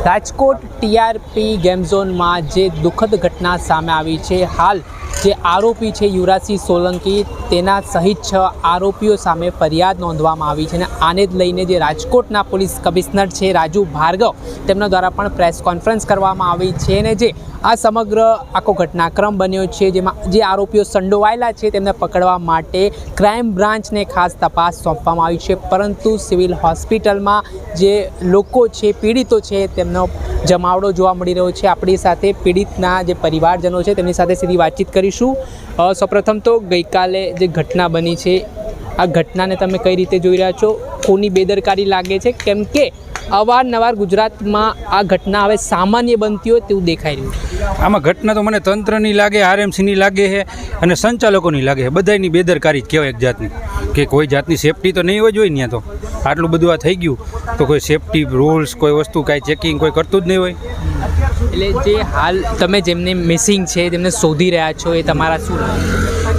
Rajkot TRP game ઝોનમાં જે દુઃખદ ઘટના સામે આવી છે, હાલ જે આરોપી છે યુવરાજસિંહ સોલંકી, તેના સહિત 6 આરોપીઓ સામે ફરિયાદ નોંધવામાં આવી છે અને આને જ લઈને જે રાજકોટના પોલીસ કમિશનર છે રાજુ ભાર્ગવ, તેમના દ્વારા પણ પ્રેસ કોન્ફરન્સ કરવામાં આવી છે અને જે આ સમગ્ર આખો ઘટનાક્રમ બન્યો છે, જેમાં જે આરોપીઓ સંડોવાયેલા છે તેમને પકડવા માટે ક્રાઇમ બ્રાન્ચને ખાસ તપાસ સોંપવામાં આવી છે, પરંતુ સિવિલ હોસ્પિટલમાં જે લોકો છે, પીડિતો છે, તેમનો જમાવડો જોવા મળી રહ્યો છે। આપણી સાથે પીડિતના જે પરિવારજનો છે તેમની સાથે સીધી વાતચીત કરીશું। સૌપ્રથમ તો ગઈકાલે જે ઘટના બની છે, આ ઘટનાને તમે કઈ રીતે જોઈ રહ્યા છો? કોની બેદરકારી લાગે છે? કેમ કે અવારનવાર ગુજરાતમાં આ ઘટના હવે સામાન્ય બનતી હોય તેવું દેખાઈ રહ્યું છે। આમાં ઘટના તો મને તંત્રની લાગે, આરએમસીની લાગે છે અને સંચાલકોની લાગે છે। બધાની બેદરકારી જ કહેવાય એક જાતની, કે કોઈ જાતની સેફટી તો નહીં હોય ત્યાં તો આટલું બધું આ થઈ ગયું તો કોઈ સેફટી રૂલ્સ, કોઈ વસ્તુ કાંઈ ચેકિંગ કોઈ કરતું જ નહીં હોય। એટલે જે હાલ તમે જેમને મિસિંગ છે, જેમને શોધી રહ્યા છો, એ તમારા શું?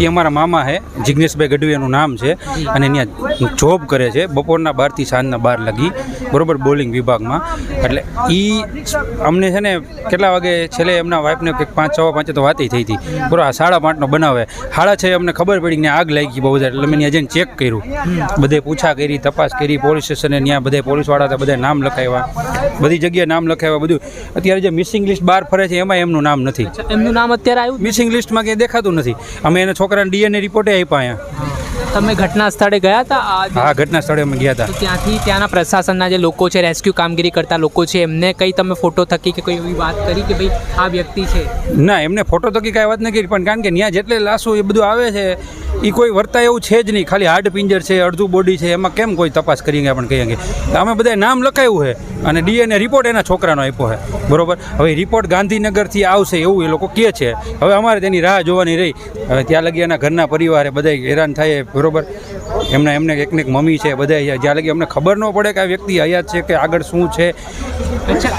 એ અમારા મામા છે, જિગ્નેશભાઈ ગઢવીનું નામ છે અને ત્યાં જોબ કરે છે, બપોરના 12 થી સાંજના 12 લગી, બરાબર, બોલિંગ વિભાગમાં। એટલે એ અમને છે ને કેટલા વાગે છેલ્લે એમના વાઈફને કંઈક 5-5 તો વાત થઈ હતી, બરાબર, 5:30નો બનાવે, 6:30 અમને ખબર પડી કે આગ લાગી બહુ બધા, એટલે મેં ત્યાં જઈને ચેક કર્યું, બધે પૂછા કરી, તપાસ કરી, પોલીસ સ્ટેશને ત્યાં બધા પોલીસવાળા હતા, બધા નામ લખાવ્યા, બધી જગ્યાએ નામ લખાવ્યા, બધું। અત્યારે જે મિસિંગ લિસ્ટ બહાર ફરે છે એમાં એમનું નામ નથી। એમનું નામ અત્યારે આવ્યું મિસિંગ લિસ્ટમાં ક્યાંય દેખાતું નથી। અમે એને છોકરાને ડીએનએ રિપોર્ટે આપ્યા અહીંયા। તમે ઘટના સ્થળે ગયા હતા? હા, ઘટના સ્થળે અમે ગયા હતા। ત્યાંથી ત્યાંના પ્રશાસનના જે લોકો છે, રેસ્ક્યુ કામગીરી કરતા લોકો છે, એમને કંઈ તમે ફોટો થકી કે કોઈ એવી વાત કરી કે ભાઈ આ વ્યક્તિ છે? ના, એમને ફોટો થકી કાંઈ વાત નહીં કરી, પણ કારણ કે ત્યાં જેટલે લાશો એ બધું આવે છે એ કોઈ વર્તા એવું છે જ નહીં, ખાલી હાડ પિંજર છે, અડધું બોડી છે, એમાં કેમ કોઈ તપાસ કરી આપણે કહીએ? અમે બધા નામ લખાયું છે અને ડીએનએ રિપોર્ટ એના છોકરાનો આપ્યો છે, બરાબર। હવે રિપોર્ટ ગાંધીનગરથી આવશે એવું એ લોકો કહે છે, હવે અમારે તેની રાહ જોવાની રહી। હવે ત્યાં લગી એના ઘરના પરિવારે બધા હેરાન થાય, બરાબર, એમને એકને એક મમ્મી છે, બધા જ્યાં લગી અમને ખબર ન પડે કે આ વ્યક્તિ હયાત છે કે આગળ શું છે,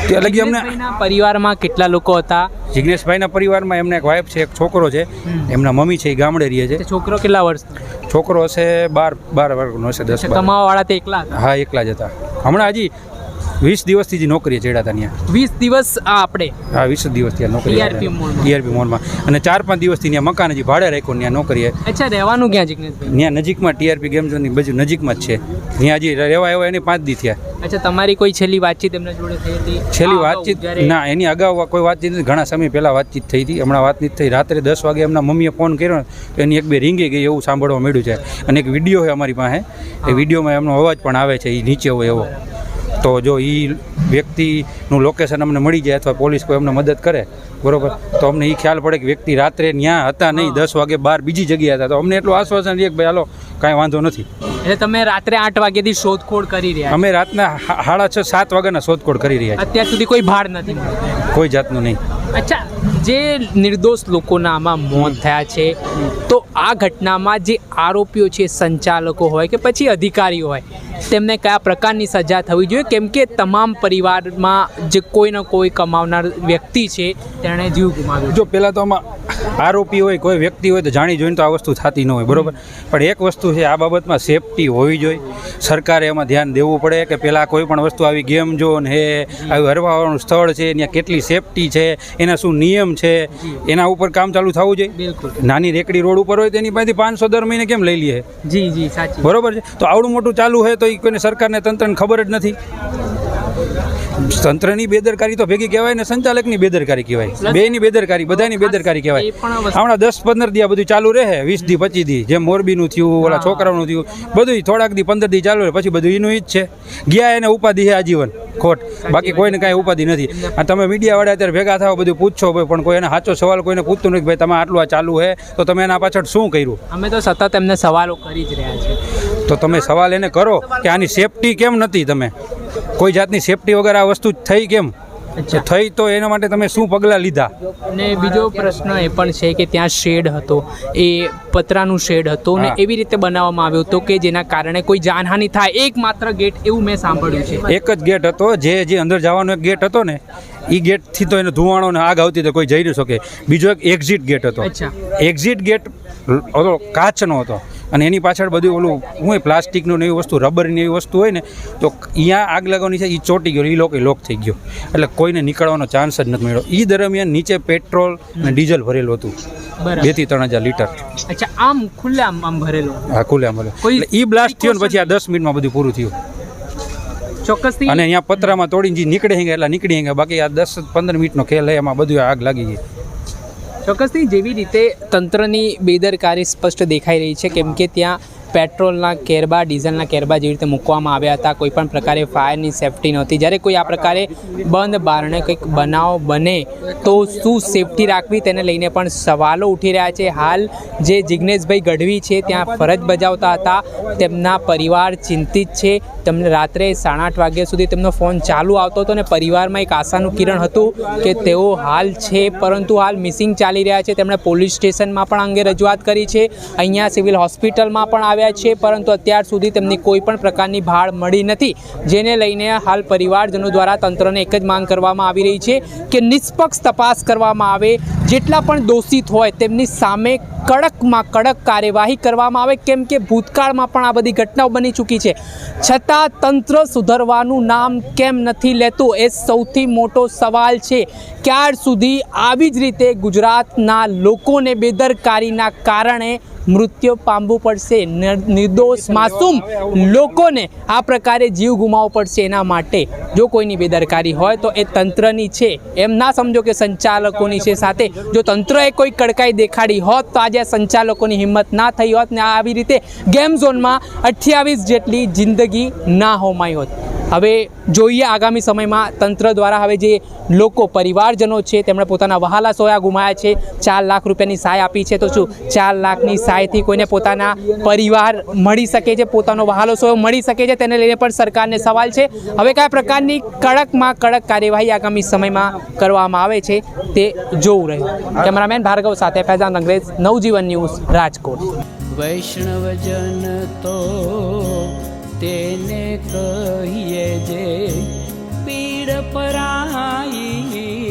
ત્યાં લગી અમને। પરિવારમાં કેટલા લોકો હતા? જિગ્નેશભાઈના પરિવારમાં એમને એક વાઈફ છે, એક છોકરો છે, એમના મમ્મી છે, એ ગામડે રહે છે। છોકરો કેટલા વર્ષ? છોકરો હશે 12 વર્ષનો હશે, 10 કમાવાવાળા તે એકલા? હા, એકલા જ હતા। હમણાં હજી 20 દિવસથી જ નોકરીએ ચડ્યા હતા ત્યાં। 20 દિવસ આપણે? હા, 20 દિવસ ત્યાં નોકરી ટીઆરપી મોલમાં, અને 4-5 દિવસથી ત્યાં મકાન હજી ભાડે રાખ્યું, ત્યાં નોકરીએ। અચ્છા, રહેવાનું ક્યાં જિગ્નેશભાઈ? ત્યાં નજીકમાં ટીઆરપી ગેમ ઝોનની બાજુ નજીકમાં જ છે, ત્યાં હજી રહેવા આવ્યા એને 5 દી થયા। અચ્છા, તમારી કોઈ છેલ્લી વાતચીત એમના જોડે થઈ હતી? છેલ્લી વાતચીત ના, એની અગાઉ કોઈ વાતચીત નથી, ઘણા સમય પહેલાં વાતચીત થઈ હતી, હમણાં વાત નથી થઈ। રાત્રે 10 વાગે એમના મમ્મીએ ફોન કર્યો તો એની 1-2 રીંગી ગઈ એવું સાંભળવા મળ્યું છે, અને એક વિડીયો છે અમારી પાસે, એ વિડીયોમાં એમનો અવાજ પણ આવે છે, એ નીચે હોય એવો। તો જો એ વ્યક્તિનું લોકેશન અમને મળી જાય અથવા પોલીસ કોઈ અમને મદદ કરે, બરાબર, તો અમને એ ખ્યાલ પડે કે વ્યક્તિ રાત્રે ત્યાં હતા નહીં, 10 વાગે બહાર બીજી જગ્યાએ હતા, તો અમને એટલું આશ્વાસન રહે કે ભાઈ હાલો કાંઈ વાંધો નથી। એટલે તમે રાત્રે 8 વાગ્યાથી શોધખોળ કરી રહ્યા? અમે રાતના 6:30-7 વાગ્યાના શોધખોળ કરી રહ્યા છીએ। અત્યાર સુધી કોઈ ભાડ નથી? કોઈ જાતનું નહીં। અચ્છા, જે નિર્દોષ લોકોના આમાં મોત થયા છે, તો આ ઘટનામાં જે આરોપીઓ છે, સંચાલકો હોય કે પછી અધિકારીઓ હોય, તેમને કયા પ્રકારની સજા થવી જોઈએ? કેમ કે તમામ પરિવારમાં જે કોઈ ને કોઈ કમાવનાર વ્યક્તિ છે તેણે જીવ ગુમાવ્યો। જો પહેલાં તો આમાં આરોપી હોય, કોઈ વ્યક્તિ હોય તો જાણી જોઈને તો આ વસ્તુ થતી ન હોય, બરાબર, પણ એક વસ્તુ છે, આ બાબતમાં સેફટી હોવી જોઈએ, સરકારે એમાં ધ્યાન દેવું પડે કે પહેલાં કોઈ પણ વસ્તુ આવી ગેમ ઝોન છે, આવી હરવાવાળું સ્થળ છે, ત્યાં કેટલી સેફટી છે, એના શું નિયમ છે, એના ઉપર કામ ચાલુ થવું જોઈએ। બિલકુલ। નાની રેકડી રોડ ઉપર હોય તેની પાસેથી 500 દર મહિને કેમ લઈ લઈએ? જી જી, સાચી, બરાબર છે। તો આવડું મોટું ચાલુ હોય તો એ કોઈને સરકારને, તંત્રને ખબર જ નથી। તંત્રની બેદરકારી તો ભેગી કહેવાય ને સંચાલકની બેદરકારી કહેવાય, બેની બેદરકારી, બધાની બેદરકારી કહેવાય। હમણાં 10-15 દી આ બધું ચાલુ રહે, 20 દી 25 દી, જેમ મોરબીનું થયું, ઓલા છોકરાઓનું થયું, બધું થોડાક દી 15 દી ચાલુ રહે, પછી બધું એનું જ છે। ગયા એને ઉપાધિ છે આજીવન ખોટ, બાકી કોઈને કાંઈ ઉપાધિ નથી। આ તમે મીડિયાવાળા અત્યારે ભેગા થાવ, બધું પૂછશો, પણ કોઈ એને સાચો સવાલ કોઈને પૂછતું નથી, ભાઈ તમે આટલું આ ચાલુ છે તો તમે એના પાછળ શું કર્યું? અમે તો સતત એમને સવાલો કરી જ રહ્યા છીએ। તો તમે સવાલ એને કરો કે આની સેફટી કેમ નથી? તમે કોઈ જાતની સેફટી વગર આ વસ્તુ થઈ કેમ થઈ? તો એના માટે તમે શું પગલાં લીધા? અને બીજો પ્રશ્ન એ પણ છે કે ત્યાં શેડ હતો, એ પતરાનું શેડ હતો ને એવી રીતે બનાવવામાં આવ્યો હતો કે જેના કારણે કોઈ જાનહાનિ થાય। એકમાત્ર ગેટ એવું મેં સાંભળ્યું છે? એક જ ગેટ હતો, જે અંદર જવાનો એક ગેટ હતો ને, એ ગેટથી તો એને ધુવાણો ને આગ આવતી તો કોઈ જઈ ન શકે। બીજો એક એક્ઝિટ ગેટ હતો, એક્ઝિટ ગેટ કાચનો હતો, અને એની પાછળ બધું ઓલું શું હોય પ્લાસ્ટિકનું ને એવી વસ્તુ રબરની એવી વસ્તુ હોય ને તો અહીંયા આગ લાગવાની છે એ ચોંટી ગયો એ લોક થઈ ગયો એટલે કોઈને નીકળવાનો ચાન્સ જ નથી મળ્યો. એ દરમિયાન નીચે પેટ્રોલ અને ડીઝલ ભરેલું હતું 2 થી 3 હજાર લીટર. અચ્છા, આમ ખુલ્લે આમ ભરેલું? હા, ખુલ્લે આમ ભરેલું. કોઈ એ બ્લાસ્ટ થયો ને પછી આ 10 મિનિટમાં બધું પૂરું થયું. ચોક્કસથી. અને અહીંયા પતરામાં તોડીને જે નીકળી ગયા એટલે નીકળી ગયા, બાકી આ 10-15 મિનિટનો ખેલ એમાં બધું આગ લાગી ગઈ. ચોક્કસથી જેવી રીતે તંત્રની બેદરકારી સ્પષ્ટ દેખાઈ રહી છે, કેમ કે ત્યાં પેટ્રોલના કેરબા, ડીઝલના કેરબા જેવી રીતે મૂકવામાં આવ્યા હતા. કોઈ પણ પ્રકારે ફાયરની સેફટી નહોતી. જ્યારે કોઈ આ પ્રકારે બંધ બારણે કંઈક બનાવ બને તો શું સેફટી રાખવી તેને લઈને પણ સવાલો ઉઠી રહ્યા છે. હાલ જે જિજ્ઞેશભાઈ ગઢવી છે ત્યાં ફરજ બજાવતા હતા, તેમના પરિવાર ચિંતિત છે. તેમને રાત્રે 8:30 વાગ્યા સુધી તેમનો ફોન ચાલુ આવતો હતો અને પરિવારમાં એક આશાનું કિરણ હતું કે તેઓ હાલ છે, પરંતુ હાલ મિસિંગ ચાલી રહ્યા છે. તેમણે પોલીસ સ્ટેશનમાં પણ અંગે રજૂઆત કરી છે, અહીંયા સિવિલ હોસ્પિટલમાં પણ આવ્યા છે, પરંતુ અત્યાર સુધી તેમની કોઈ પણ પ્રકારની ભાળ મળી નથી. જેને લઈને હાલ પરિવારજનો દ્વારા તંત્રને એક જ માંગ કરવામાં આવી રહી છે કે નિષ્પક્ષ તપાસ કરવામાં આવે, જેટલા પણ દોષિત હોય તેમની સામે કડકમાં કડક કાર્યવાહી કરવામાં આવે, કેમ કે ભૂતકાળમાં પણ આ બધી ઘટનાઓ બની ચૂકી છે. છતાં તંત્ર સુધરવાનું નામ કેમ નથી લેતું એ સૌથી મોટો સવાલ છે. ક્યાર સુધી આવી જ રીતે ગુજરાતના લોકોને બેદરકારીના કારણે મૃત્યુ પામવું પડશે, નિર્દોષ માસૂમ લોકોને આ પ્રકારે જીવ ગુમાવવો પડશે? એના માટે જો કોઈની બેદરકારી હોય તો એ તંત્રની છે, એમ ના સમજો કે સંચાલકોની છે. સાથે જો તંત્રએ કોઈ કડકાઈ દેખાડી હોત તો આજે સંચાલકોની હિંમત ના થઈ હોત ને આવી રીતે ગેમ ઝોનમાં 28 જેટલી જિંદગી ના હોમાઈ હોત. હવે જોઈએ આગામી સમયમાં તંત્ર દ્વારા હવે જે લોકો પરિવારજનો છે તેમણે પોતાના વહાલા સોયા ગુમાયા છે, 4 લાખ રૂપિયાની સહાય આપી છે, તો શું 4 લાખની સહાયથી કોઈને પોતાના પરિવાર મળી શકે છે, પોતાનો વહાલો સોયો મળી શકે છે? તેને લઈને પણ સરકારને સવાલ છે. હવે કયા પ્રકારની કડકમાં કડક કાર્યવાહી આગામી સમયમાં કરવામાં આવે છે તે જોવું રહ્યું. કેમેરામેન ભાર્ગવ સાથે ફૈઝાન અંગ્રેજ, નવજીવન ન્યૂઝ, રાજકોટ. વૈષ્ણવજન તો તેને કહીએ જે પીડ પરાઈ